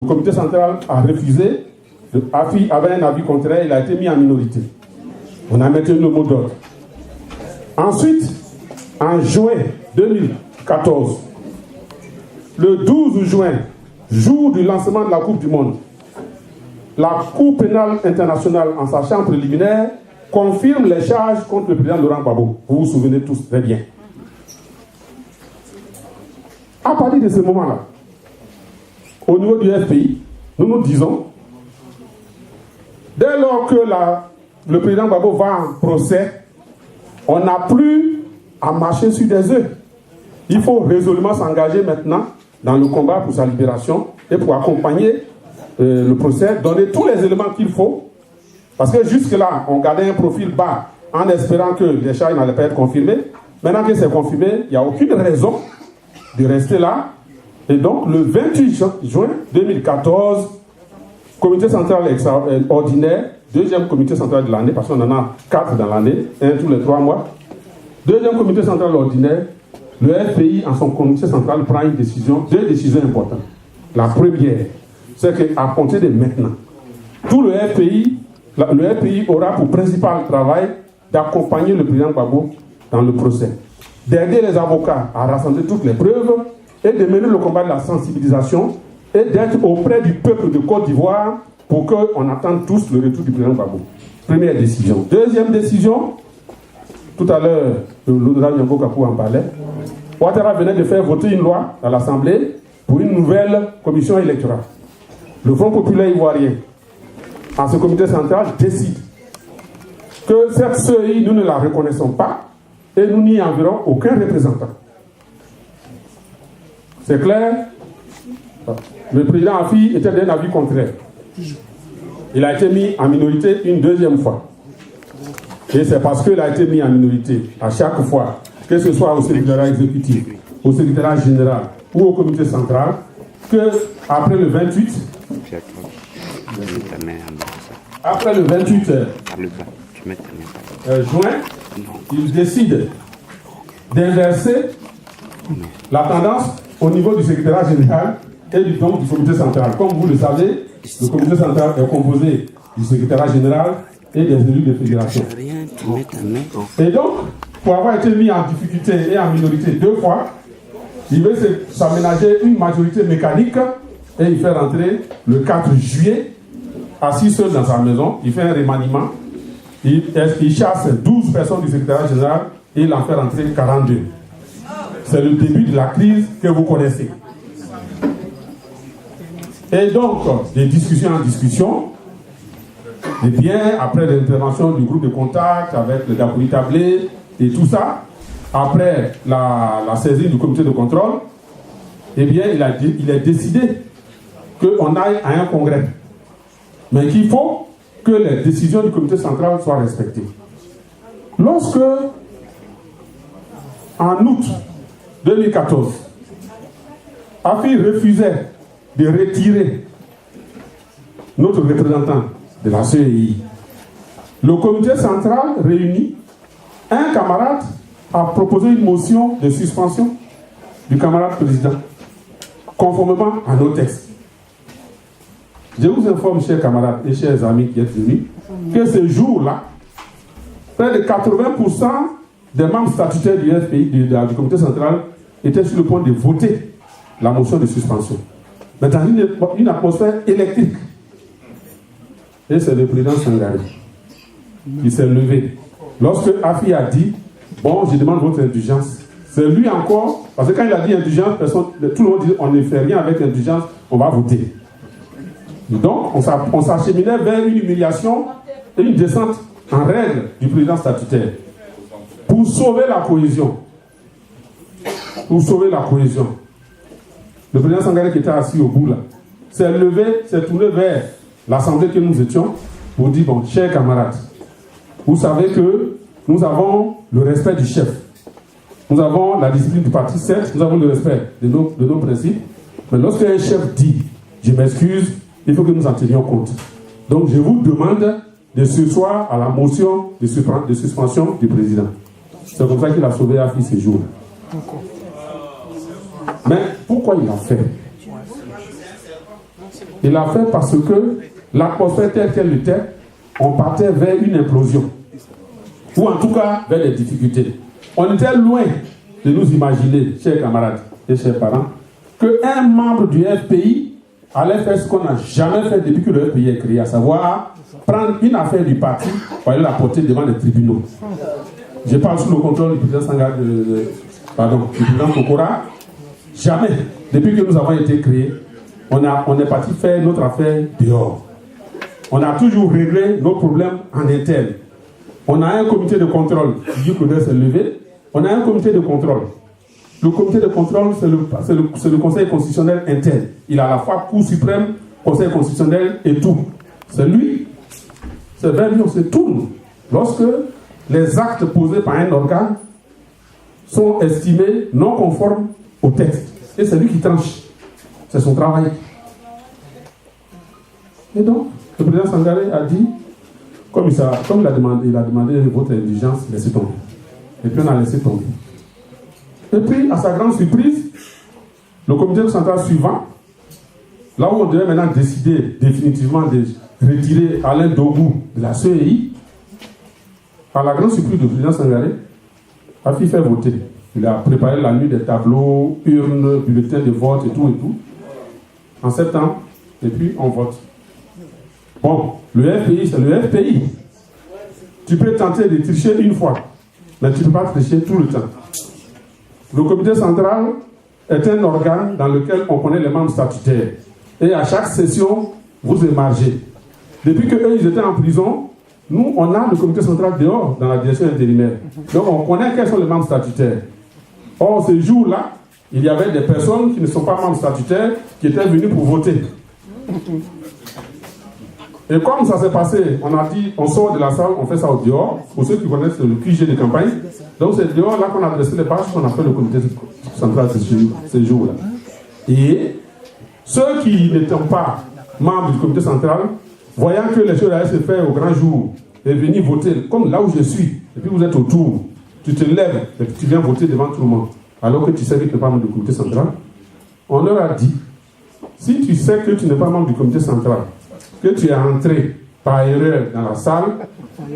Le comité central a refusé. AFI avait un avis contraire, il a été mis en minorité. On a maintenu le mot d'ordre. Ensuite, en juin 2014, le 12 juin, jour du lancement de la Coupe du Monde, la Cour pénale internationale, en sa chambre préliminaire, confirme les charges contre le président Laurent Gbagbo. Vous vous souvenez tous très bien. À partir de ce moment-là, au niveau du FPI, nous nous disons, dès lors que le président Gbagbo va en procès, on n'a plus à marcher sur des œufs. Il faut résolument s'engager maintenant dans le combat pour sa libération et pour accompagner le procès, donner tous les éléments qu'il faut. Parce que jusque-là, on gardait un profil bas en espérant que les charges n'allaient pas être confirmées. Maintenant que c'est confirmé, il n'y a aucune raison de rester là. Et donc, le 28 juin 2014, comité central ordinaire, deuxième comité central de l'année, parce qu'on en a 4 dans l'année, un tous les 3 mois. Deuxième comité central ordinaire, le FPI, en son comité central, prend une décision, 2 décisions importantes. La première, c'est qu'à compter de maintenant, tout le FPI aura pour principal travail d'accompagner le président Gbagbo dans le procès, d'aider les avocats à rassembler toutes les preuves et de mener le combat de la sensibilisation et d'être auprès du peuple de Côte d'Ivoire pour qu'on attende tous le retour du président Gbagbo. Première décision. Deuxième décision, tout à l'heure, l'honorable Yango Kakou en parlait, Ouattara venait de faire voter une loi à l'Assemblée pour une nouvelle commission électorale. Le Front populaire ivoirien, en ce comité central, décide que cette CEI, nous ne la reconnaissons pas et nous n'y enverrons aucun représentant. C'est clair? Le président Afi était d'un avis contraire. Il a été mis en minorité une deuxième fois. Et c'est parce qu'il a été mis en minorité à chaque fois, que ce soit au secrétariat exécutif, au secrétariat général ou au comité central, que après le 28 juin, il décide d'inverser la tendance au niveau du secrétariat général et du comité central. Comme vous le savez, le comité central est composé du secrétariat général et des élus de fédération. Et donc, pour avoir été mis en difficulté et en minorité 2 fois, il veut s'aménager une majorité mécanique et il fait rentrer le 4 juillet, assis seul dans sa maison, il fait un remaniement, il chasse 12 personnes du secrétariat général et il en fait rentrer 42. C'est le début de la crise que vous connaissez. Et donc, de discussion en discussion, et bien après l'intervention du groupe de contact avec le Dapouli Tablé et tout ça, après la saisine du comité de contrôle, eh bien, il a décidé qu'on aille à un congrès. Mais qu'il faut que les décisions du comité central soient respectées. Lorsque, en août 2014, AFI refusait de retirer notre représentant de la CEI, le comité central réuni, un camarade a proposé une motion de suspension du camarade président, conformément à nos textes. Je vous informe, chers camarades et chers amis qui êtes venus, que ce jour-là, près de 80% des membres statutaires du FPI, du comité central, étaient sur le point de voter la motion de suspension. Mais dans une atmosphère électrique. Et c'est le président Sangari qui s'est levé. Lorsque Afi a dit, bon, je demande votre indulgence, c'est lui encore, parce que quand il a dit indulgence, tout le monde dit, on ne fait rien avec indulgence, on va voter. Donc, on s'acheminait vers une humiliation et une descente en règle du président statutaire. Pour sauver la cohésion. Pour sauver la cohésion. Le président Sangari qui était assis au bout là, s'est levé, s'est tourné vers l'assemblée que nous étions pour dire, bon, chers camarades, vous savez que nous avons le respect du chef. Nous avons la discipline du parti, certes, nous avons le respect de nos principes, mais lorsque un chef dit, je m'excuse, il faut que nous en tenions compte. Donc je vous demande de ce soir à la motion de suspension du président. C'est comme ça qu'il a sauvé Afi ce jour. Mais pourquoi il l'a fait? Il l'a fait parce que l'atmosphère telle qu'elle était, on partait vers une implosion. Ou en tout cas, vers des difficultés. On était loin de nous imaginer, chers camarades et chers parents, qu'un membre du FPI allait faire ce qu'on n'a jamais fait depuis que le FPI est créé, à savoir prendre une affaire du parti pour aller la porter devant les tribunaux. Je parle sous le contrôle du président du président Kokora. Jamais, depuis que nous avons été créés, on est parti faire notre affaire dehors. On a toujours réglé nos problèmes en interne. On a un comité de contrôle qui dit que l'heure s'est levée. On a un comité de contrôle. Le comité de contrôle, c'est le Conseil constitutionnel interne. Il a à la fois Cour suprême, Conseil constitutionnel et tout. C'est lui. C'est vers lui on se tourne. Lorsque les actes posés par un organe sont estimés non conformes au texte. Et c'est lui qui tranche. C'est son travail. Et donc, le président Sangaré a dit, comme il a demandé votre indulgence, laissez tomber. Et puis on a laissé tomber. Et puis, à sa grande surprise, le comité central suivant, là où on devait maintenant décider définitivement de retirer Alain Dogou de la CEI, à la grande surprise du président Sangaré, a fait voter. Il a préparé la nuit des tableaux, urnes, bulletins de vote et tout, en septembre, et puis on vote. Bon, le FPI, c'est le FPI. Tu peux tenter de tricher une fois, mais tu ne peux pas tricher tout le temps. Le comité central est un organe dans lequel on connaît les membres statutaires. Et à chaque session, vous émargez. Depuis qu'eux, ils étaient en prison, nous, on a le comité central dehors, dans la direction intérimaire. Donc, on connaît quels sont les membres statutaires. Or, ce jour-là, il y avait des personnes qui ne sont pas membres statutaires, qui étaient venues pour voter. Et comme ça s'est passé, on a dit, on sort de la salle, on fait ça au dehors. Pour ceux qui connaissent le QG de campagne, donc c'est dehors là qu'on a dressé les pages qu'on a fait le comité central ce jour-là. Et ceux qui n'étaient pas membres du comité central, voyant que les choses allaient se faire au grand jour, et venir voter, comme là où je suis, et puis vous êtes autour, tu te lèves et puis tu viens voter devant tout le monde, alors que tu sais que tu n'es pas membre du comité central, on leur a dit, si tu sais que tu n'es pas membre du comité central, que tu es entré par erreur dans la salle,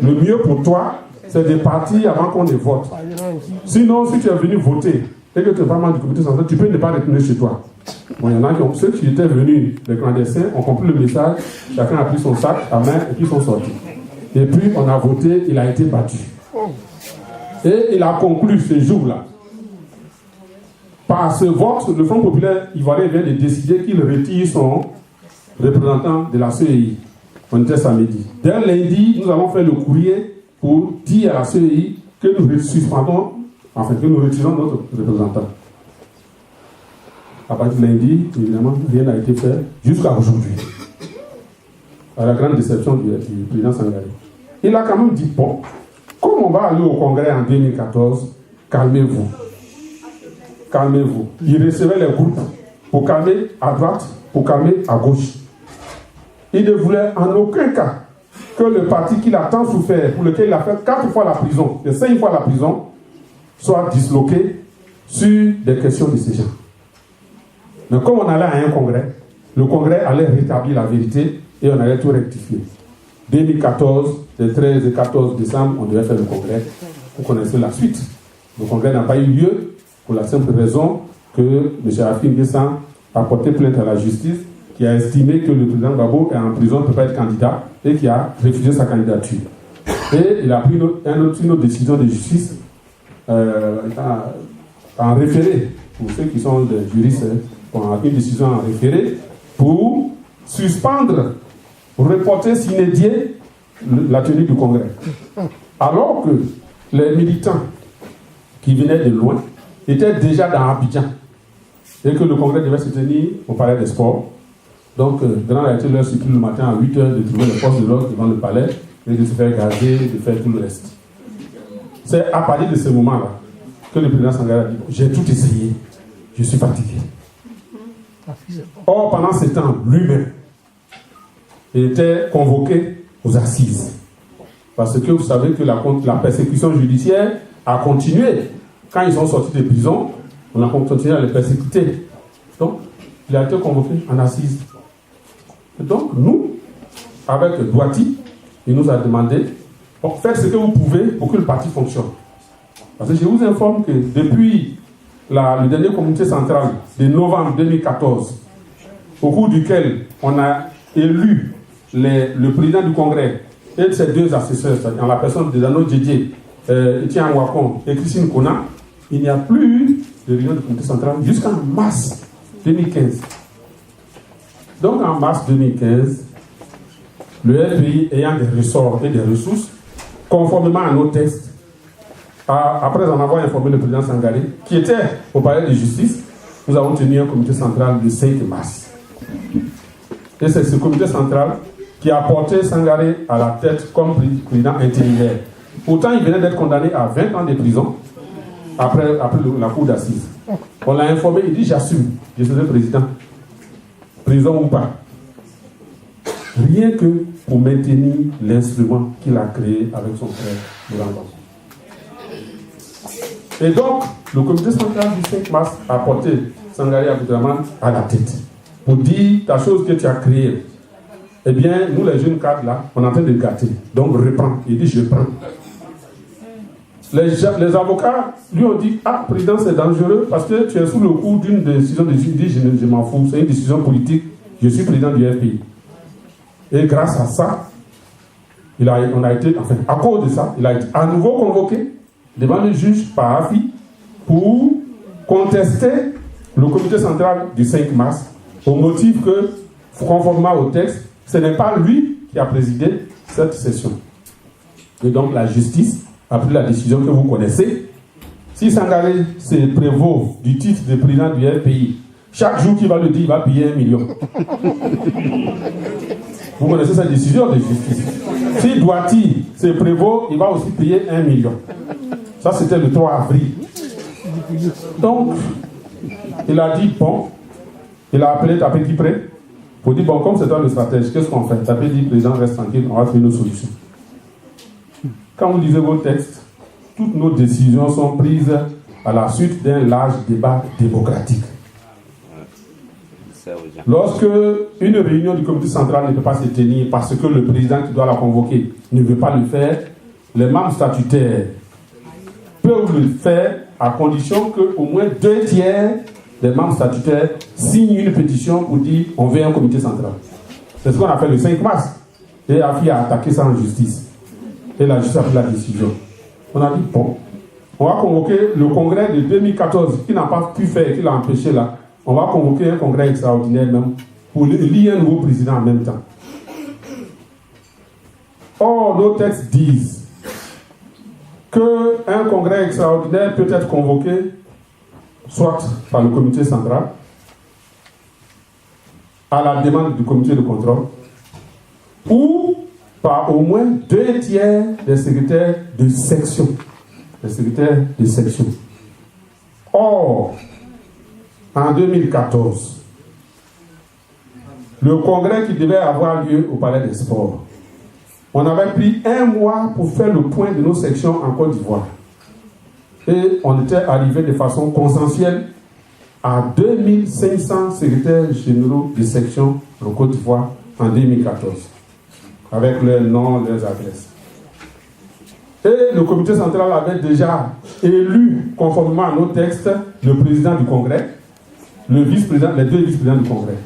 le mieux pour toi, c'est de partir avant qu'on ne vote. Sinon, si tu es venu voter et que tu n'es pas membre du comité central, tu peux ne pas retourner chez toi. Bon, il y en a ceux qui étaient venus, les clandestins, ont compris le message, chacun a pris son sac à main et puis ils sont sortis. Et puis, on a voté, il a été battu. Et il a conclu ce jour-là. Par ce vote, le Front populaire ivoirien vient de décider qu'il retire son représentant de la CEI. On était samedi. Dès lundi, nous allons faire le courrier pour dire à la CEI que nous suspendons, enfin que nous retirons notre représentant. À partir de lundi, évidemment, rien n'a été fait jusqu'à aujourd'hui. À la grande déception du président Sangaré. Il a quand même dit, bon, comme on va aller au Congrès en 2014, calmez-vous. Calmez-vous. Il recevait les groupes pour calmer à droite, pour calmer à gauche. Il ne voulait en aucun cas que le parti qu'il a tant souffert, pour lequel il a fait 4 fois la prison, et 5 fois la prison, soit disloqué sur des questions de ces gens. Mais comme on allait à un congrès, le congrès allait rétablir la vérité et on allait tout rectifier. 2014, le 13 et 14 décembre, on devait faire le congrès. Vous connaissez la suite. Le congrès n'a pas eu lieu pour la simple raison que M. Afin Guessan a porté plainte à la justice, qui a estimé que le président Gbagbo est en prison, ne peut pas être candidat, et qui a refusé sa candidature. Et il a pris une autre décision de justice en référé, pour ceux qui sont des juristes, une décision en référé, pour suspendre, reporter sine die la tenue du congrès. Alors que les militants qui venaient de loin étaient déjà dans Abidjan, et que le congrès devait se tenir au palais des sports. Donc, grand a été leur surpris le matin à 8h de trouver les forces de l'ordre devant le palais et de se faire gazer, de faire tout le reste. C'est à partir de ce moment-là que le président Sangaré a dit, j'ai tout essayé, je suis fatigué. Or, pendant ce temps, lui-même, il était convoqué aux assises. Parce que vous savez que la persécution judiciaire a continué. Quand ils sont sortis de prison, on a continué à les persécuter. Donc, il a été convoqué en assises. Et donc, nous, avec Douati, il nous a demandé, faites ce que vous pouvez pour que le parti fonctionne. Parce que je vous informe que depuis le dernier comité central de novembre 2014, au cours duquel on a élu le président du Congrès et de ses deux assesseurs, en la personne de Dano Djedje, Etienne Wakon et Christine Kona, il n'y a plus eu de réunion du comité central jusqu'en mars 2015. Donc en mars 2015, le FPI ayant des ressorts et des ressources, conformément à nos textes, après en avoir informé le président Sangaré, qui était au palais de justice, nous avons tenu un comité central le 5 mars. Et c'est ce comité central qui a porté Sangaré à la tête comme président intérimaire. Pourtant, il venait d'être condamné à 20 ans de prison après la cour d'assises. On l'a informé, il dit j'assume, je serai président. Prison ou pas. Rien que pour maintenir l'instrument qu'il a créé avec son frère Laurent. Et donc, le comité central du 5 mars a porté Sangaré Aboudraman à la tête pour dire ta chose que tu as créée. Eh bien, nous les jeunes cadres là, on est en train de gâter. Donc, reprends. Il dit je prends. Les avocats lui ont dit ah, président, c'est dangereux parce que tu es sous le coup d'une décision de justice. Il dit je m'en fous, c'est une décision politique. Je suis président du FPI. Et grâce à ça, on a été, enfin, à cause de ça, il a été à nouveau convoqué devant le juge par AFI pour contester le comité central du 5 mars au motif que, conformément au texte, ce n'est pas lui qui a présidé cette session. Et donc la justice a pris la décision que vous connaissez. Si Sangaré se prévaut du titre de président du FPI, chaque jour qu'il va le dire, il va payer 1 million. Vous connaissez cette décision de justice. Si Douati se prévaut, il va aussi payer 1 million. Ça, c'était le 3 avril. Donc, il a dit, bon, il a appelé Tapé Kipré pour dire, bon, comme c'est toi le stratège, qu'est-ce qu'on fait? Tapé dit, président, reste tranquille, on va trouver nos solutions. Quand vous lisez vos textes, toutes nos décisions sont prises à la suite d'un large débat démocratique. Lorsque une réunion du comité central ne peut pas se tenir parce que le président qui doit la convoquer ne veut pas le faire, les membres statutaires peuvent le faire à condition qu'au moins 2 tiers des membres statutaires signent une pétition pour dire on veut un comité central. C'est ce qu'on a fait le 5 mars. Et AFI a attaqué ça en justice. Et la justice a pris la décision. On a dit bon, on va convoquer le congrès de 2014 qui n'a pas pu faire, qui l'a empêché là. On va convoquer un congrès extraordinaire même pour élire un nouveau président en même temps. Or, nos textes disent qu'un congrès extraordinaire peut être convoqué soit par le comité central, à la demande du comité de contrôle, ou par au moins 2 tiers des secrétaires de section. Les secrétaires de section. Or, en 2014, le congrès qui devait avoir lieu au Palais des Sports, on avait pris 1 mois pour faire le point de nos sections en Côte d'Ivoire. Et on était arrivé de façon consensuelle à 2500 secrétaires généraux de section en Côte d'Ivoire en 2014, avec leurs noms, leurs adresses. Et le comité central avait déjà élu, conformément à nos textes, le président du congrès, le vice-président, les 2 vice-présidents du congrès.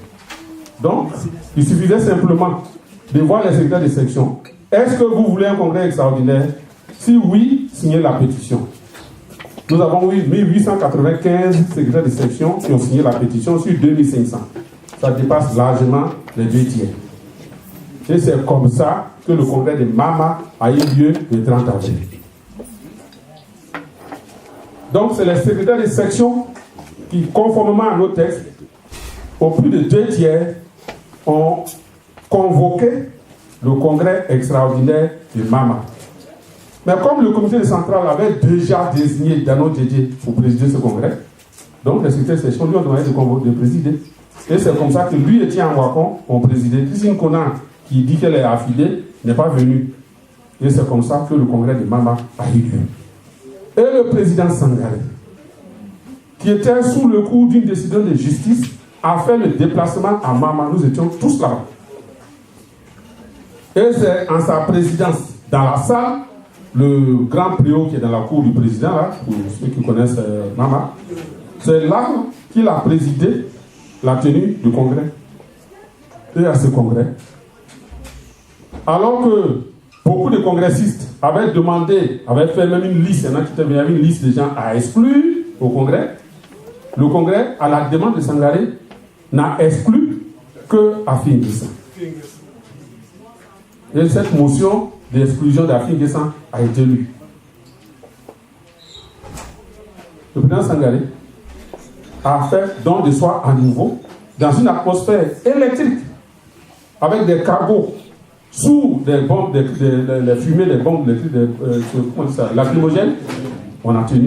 Donc, il suffisait simplement de voir les secrétaires de section. Est-ce que vous voulez un congrès extraordinaire? Si oui, signez la pétition. Nous avons eu 1895 secrétaires de section qui ont signé la pétition sur 2500. Ça dépasse largement les 2 tiers. Et c'est comme ça que le congrès de Mama a eu lieu le 30 avril. Donc, c'est les secrétaires de section qui, conformément à nos textes, au plus de 2 tiers, ont convoqué le congrès extraordinaire de Mama. Mais comme le comité central avait déjà désigné Dano Djedje pour présider ce congrès, donc les secrétaires de section lui ont demandé de présider. Et c'est comme ça que lui et Tian Wakon ont présidé. Christine Kona, qui dit qu'elle est affiliée, n'est pas venue. Et c'est comme ça que le congrès de Mama a eu lieu. Et le président Sangaré, qui était sous le coup d'une décision de justice, a fait le déplacement à Mama. Nous étions tous là-bas. Et c'est en sa présidence, dans la salle, le grand préau qui est dans la cour du président, là, pour ceux qui connaissent Mama, c'est là qu'il a présidé la tenue du congrès. Et à ce congrès, alors que beaucoup de congressistes avaient demandé, avaient fait même une liste, il y en a qui avaient une liste de gens à exclure au congrès, le congrès, à la demande de Sangaré, n'a exclu que Afi N'Guessan. Et cette motion d'exclusion d'Afi N'Guessan a été lue. Le président Sangaré a fait don de soi à nouveau dans une atmosphère électrique avec des cargos sous des bombes, les fumées des bombes électriques, lacrymogènes. On a tenu